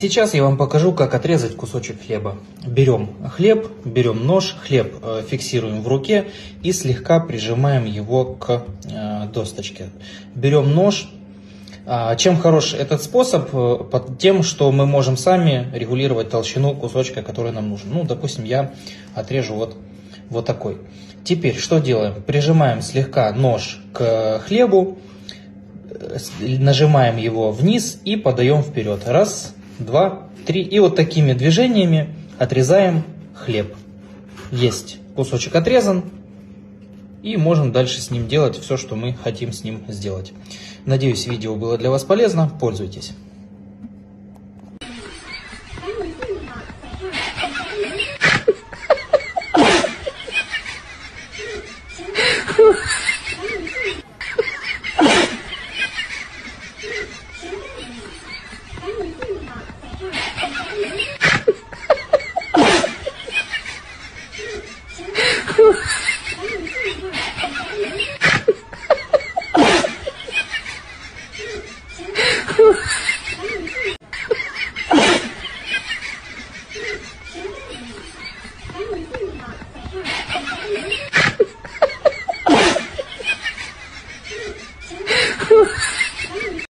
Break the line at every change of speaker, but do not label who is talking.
Сейчас я вам покажу, как отрезать кусочек хлеба. Берем хлеб, берем нож, хлеб фиксируем в руке и слегка прижимаем его к досточке. Берем нож. Чем хорош этот способ? Под тем, что мы можем сами регулировать толщину кусочка, который нам нужен. Ну, допустим, я отрежу вот такой. Теперь что делаем? Прижимаем слегка нож к хлебу, нажимаем его вниз и подаем вперед. Раз, два, три. И вот такими движениями отрезаем хлеб. Есть. Кусочек отрезан. И можем дальше с ним делать все, что мы хотим с ним сделать. Надеюсь, видео было для вас полезно. Пользуйтесь.
Whew.